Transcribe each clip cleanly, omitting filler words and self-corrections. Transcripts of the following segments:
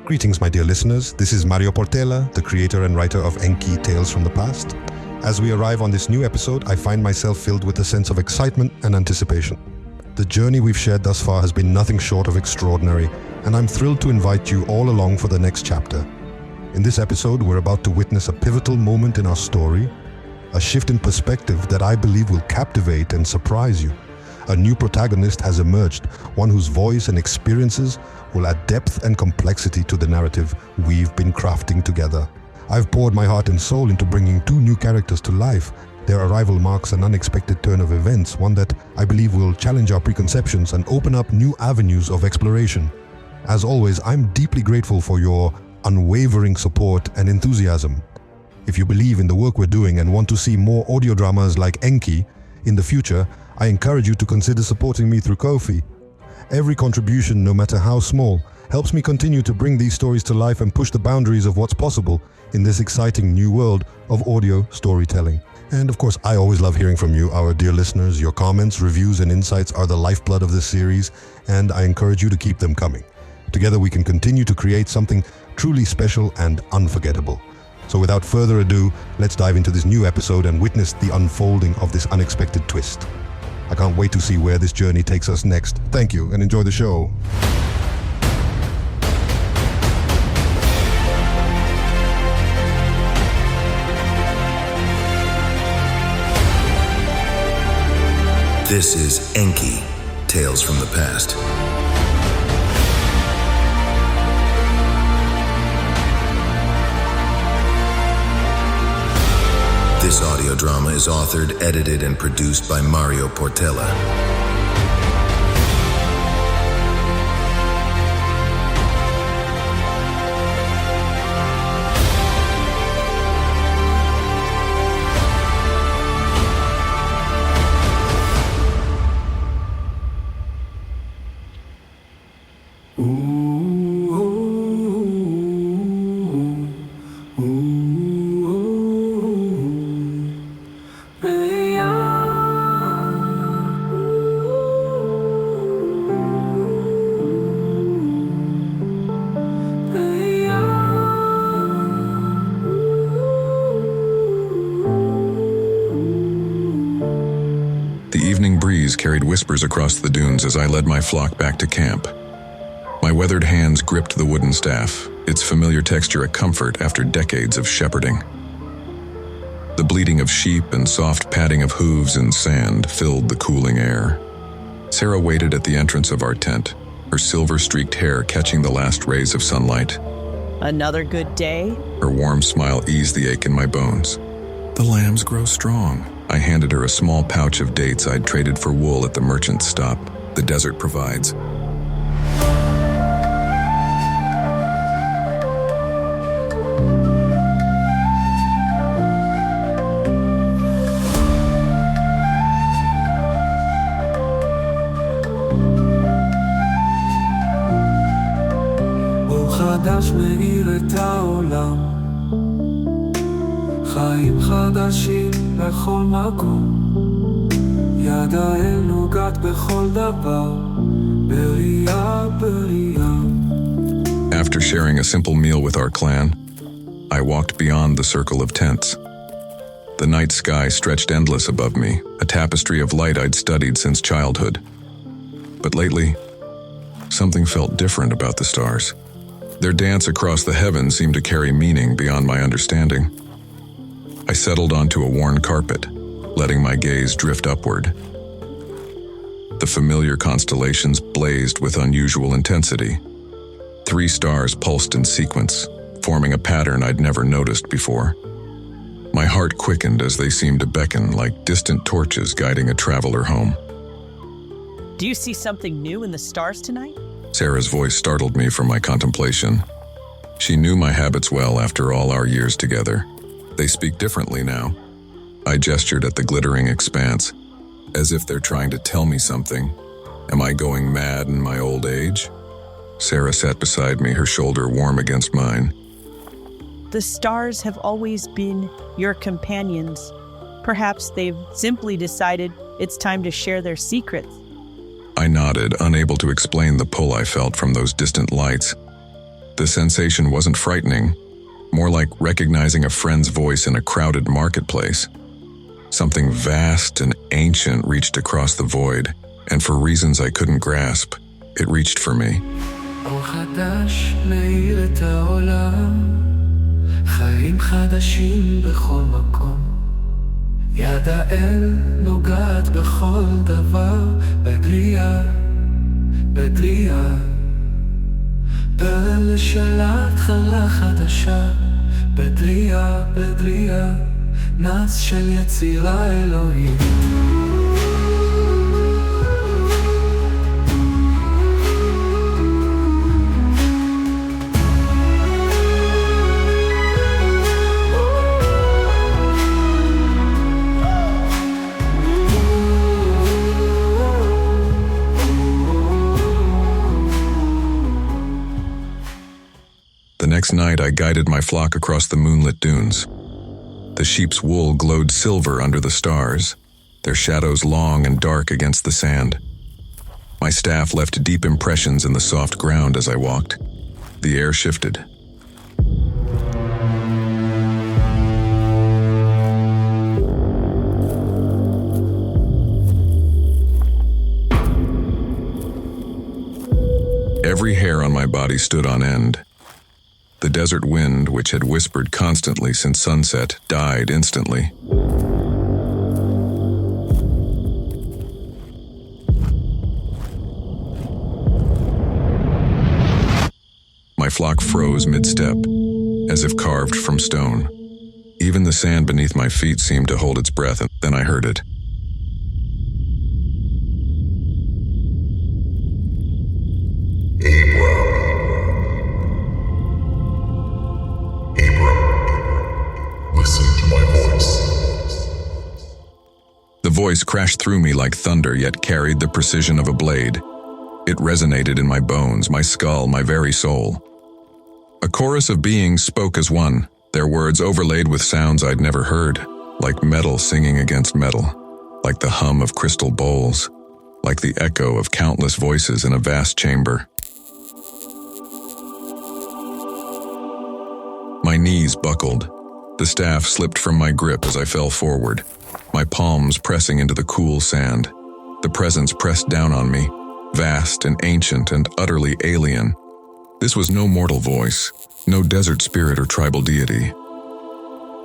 Greetings, my dear listeners. This is Mário Portela, the creator and writer of Enki Tales from the Past. As we arrive on this new episode, I find myself filled with a sense of excitement and anticipation. The journey we've shared thus far has been nothing short of extraordinary, and I'm thrilled to invite you all along for the next chapter. In this episode, we're about to witness a pivotal moment in our story, a shift in perspective that I believe will captivate and surprise you. A new protagonist has emerged, one whose voice and experiences will add depth and complexity to the narrative we've been crafting together. I've poured my heart and soul into bringing two new characters to life. Their arrival marks an unexpected turn of events, one that I believe will challenge our preconceptions and open up new avenues of exploration. As always, I'm deeply grateful for your unwavering support and enthusiasm. If you believe in the work we're doing and want to see more audio dramas like Enki in the future, I encourage you to consider supporting me through Ko-fi. Every contribution, no matter how small, helps me continue to bring these stories to life and push the boundaries of what's possible in this exciting new world of audio storytelling. And of course, I always love hearing from you, our dear listeners. Your comments, reviews, and insights are the lifeblood of this series, and I encourage you to keep them coming. Together we can continue to create something truly special and unforgettable. So without further ado, let's dive into this new episode and witness the unfolding of this unexpected twist. I can't wait to see where this journey takes us next. Thank you and enjoy the show. This is Enki, Tales from the Past. This audio drama is authored, edited, and produced by Mário Portela. The evening breeze carried whispers across the dunes as I led my flock back to camp. My weathered hands gripped the wooden staff, its familiar texture a comfort after decades of shepherding. The bleating of sheep and soft padding of hooves in sand filled the cooling air. Sarah waited at the entrance of our tent, her silver-streaked hair catching the last rays of sunlight. Another good day? Her warm smile eased the ache in my bones. The lambs grow strong. I handed her a small pouch of dates I'd traded for wool at the merchant's stop. The desert provides. אור חדש מאיר את העולם, חיים חדשים בכל מקום, יד האל נוגעת בכל דבר, בריאה בריאה. After sharing a simple meal with our clan, I walked beyond the circle of tents. The night sky stretched endless above me, a tapestry of light I'd studied since childhood. But lately, something felt different about the stars. Their dance across the heavens seemed to carry meaning beyond my understanding. I settled onto a worn carpet, letting my gaze drift upward. The familiar constellations blazed with unusual intensity. 3 stars pulsed in sequence, forming a pattern I'd never noticed before. My heart quickened as they seemed to beckon like distant torches guiding a traveler home. Do you see something new in the stars tonight? Sarah's voice startled me from my contemplation. She knew my habits well after all our years together. They speak differently now. I gestured at the glittering expanse, as if they're trying to tell me something. Am I going mad in my old age? Sarah sat beside me, her shoulder warm against mine. The stars have always been your companions. Perhaps they've simply decided it's time to share their secrets. I nodded, unable to explain the pull I felt from those distant lights. The sensation wasn't frightening, more like recognizing a friend's voice in a crowded marketplace. Something vast and ancient reached across the void, and for reasons I couldn't grasp, it reached for me. אור חדש מאיר את העולם, חיים חדשים בכל מקום. יד האל נוגעת בכל דבר, בבריאה, בבריאה. פרל של התחלה חדשה, בבריאה, בבריאה. נס של יצירה אלוהים. The next night, I guided my flock across the moonlit dunes. The sheep's wool glowed silver under the stars, their shadows long and dark against the sand. My staff left deep impressions in the soft ground as I walked. The air shifted. Every hair on my body stood on end. The desert wind, which had whispered constantly since sunset, died instantly. My flock froze mid-step, as if carved from stone. Even the sand beneath my feet seemed to hold its breath, and then I heard it. The voice crashed through me like thunder, yet carried the precision of a blade. It resonated in my bones, my skull, my very soul. A chorus of beings spoke as one, their words overlaid with sounds I'd never heard, like metal singing against metal, like the hum of crystal bowls, like the echo of countless voices in a vast chamber. My knees buckled. The staff slipped from my grip as I fell forward, my palms pressing into the cool sand. The presence pressed down on me, vast and ancient and utterly alien. This was no mortal voice, no desert spirit or tribal deity.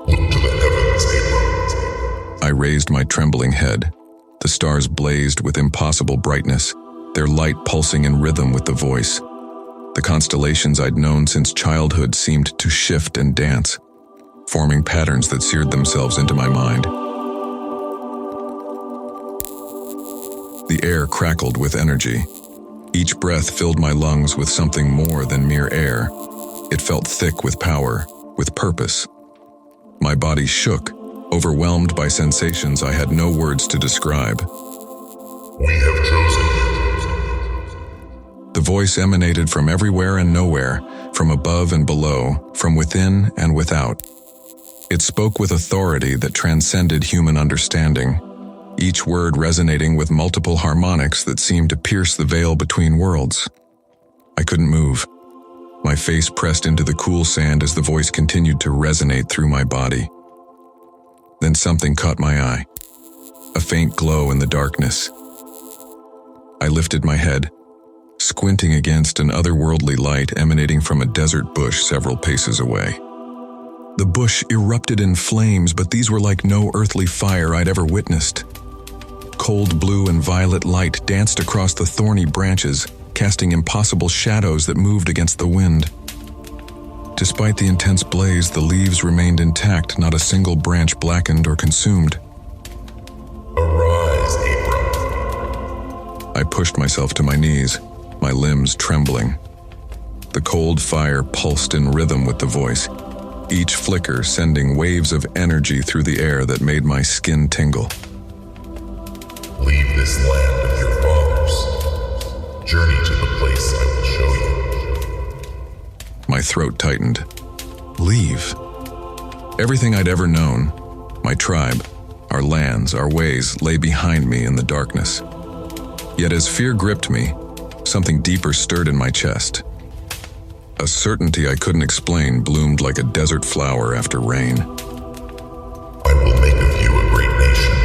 Look to the heavens, Abram. I raised my trembling head. The stars blazed with impossible brightness, their light pulsing in rhythm with the voice. The constellations I'd known since childhood seemed to shift and dance, forming patterns that seared themselves into my mind. The air crackled with energy. Each breath filled my lungs with something more than mere air. It felt thick with power, with purpose. My body shook, overwhelmed by sensations I had no words to describe. We have chosen you. The voice emanated from everywhere and nowhere, from above and below, from within and without. It spoke with authority that transcended human understanding, each word resonating with multiple harmonics that seemed to pierce the veil between worlds. I couldn't move. My face pressed into the cool sand as the voice continued to resonate through my body. Then something caught my eye, a faint glow in the darkness. I lifted my head, squinting against an otherworldly light emanating from a desert bush several paces away. The bush erupted in flames, but these were like no earthly fire I'd ever witnessed. Cold blue and violet light danced across the thorny branches, casting impossible shadows that moved against the wind. Despite the intense blaze, the leaves remained intact, not a single branch blackened or consumed. Arise, Abram. I pushed myself to my knees, my limbs trembling. The cold fire pulsed in rhythm with the voice, each flicker sending waves of energy through the air that made my skin tingle. Leave this land with your fathers. Journey to the place I will show you. My throat tightened. Leave. Everything I'd ever known, my tribe, our lands, our ways, lay behind me in the darkness. Yet as fear gripped me, something deeper stirred in my chest. A certainty I couldn't explain bloomed like a desert flower after rain. I will make of you a great nation.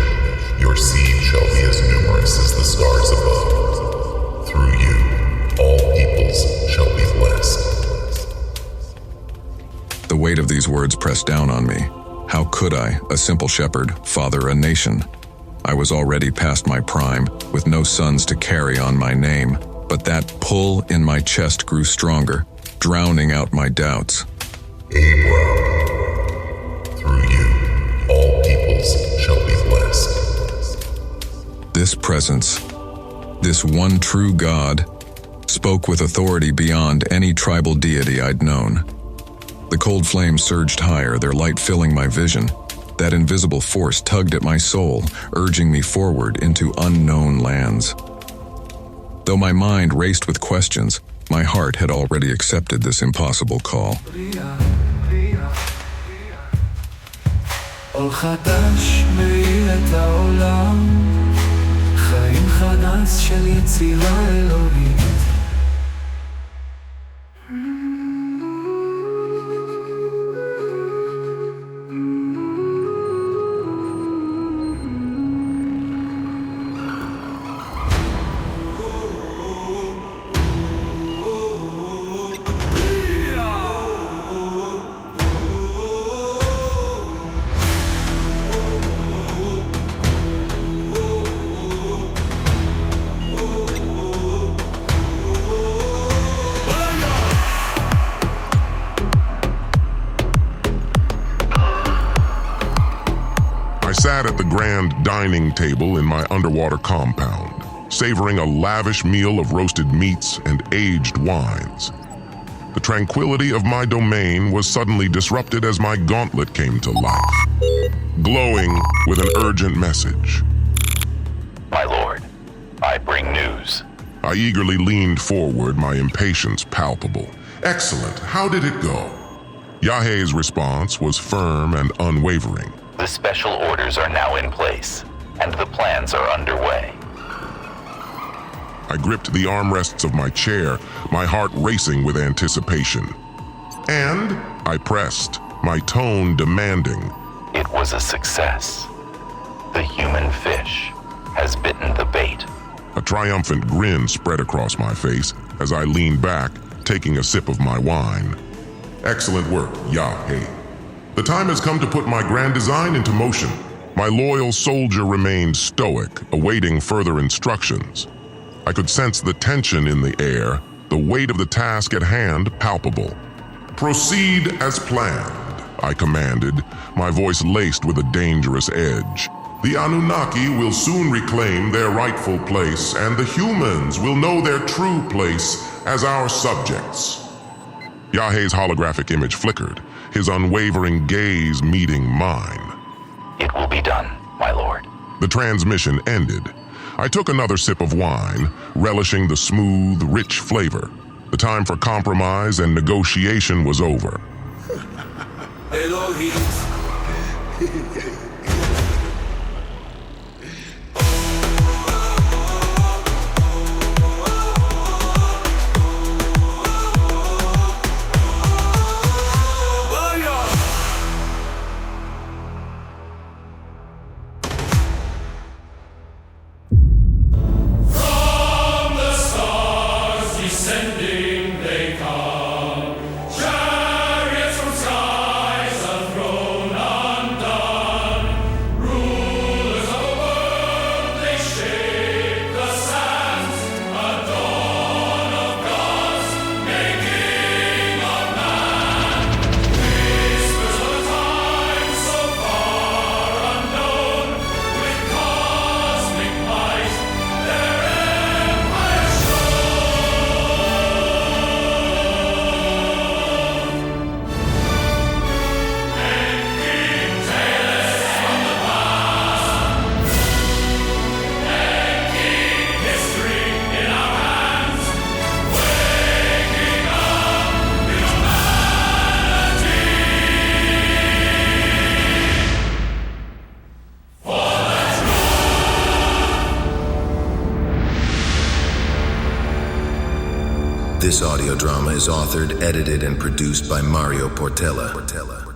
Your seed shall be as numerous as the stars above. Through you, all peoples shall be blessed. The weight of these words pressed down on me. How could I, a simple shepherd, father a nation? I was already past my prime, with no sons to carry on my name. But that pull in my chest grew stronger, drowning out my doubts. Abram, through you, all peoples shall be blessed. This presence, this one true God, spoke with authority beyond any tribal deity I'd known. The cold flames surged higher, their light filling my vision. That invisible force tugged at my soul, urging me forward into unknown lands. Though my mind raced with questions, my heart had already accepted this impossible call. אור חדש מאיר את העולם, חיים חדש של יצירה אלוהית. I sat at the grand dining table in my underwater compound, savoring a lavish meal of roasted meats and aged wines. The tranquility of my domain was suddenly disrupted as my gauntlet came to life, glowing with an urgent message. My lord, I bring news. I eagerly leaned forward, my impatience palpable. Excellent. How did it go? Yahé's response was firm and unwavering. The special orders are now in place, and the plans are underway. I gripped the armrests of my chair, my heart racing with anticipation. And I pressed, my tone demanding. It was a success. The human fish has bitten the bait. A triumphant grin spread across my face as I leaned back, taking a sip of my wine. Excellent work, Yahé. The time has come to put my grand design into motion. My loyal soldier remained stoic, awaiting further instructions. I could sense the tension in the air, the weight of the task at hand palpable. Proceed as planned, I commanded, my voice laced with a dangerous edge. The Anunnaki will soon reclaim their rightful place, and the humans will know their true place as our subjects. Yahé's holographic image flickered, his unwavering gaze meeting mine. It will be done, my lord. The transmission ended. I took another sip of wine, relishing the smooth, rich flavor. The time for compromise and negotiation was over. Descending they come, chariots from skies unrolled. This audio drama is authored, edited, and produced by Mário Portela.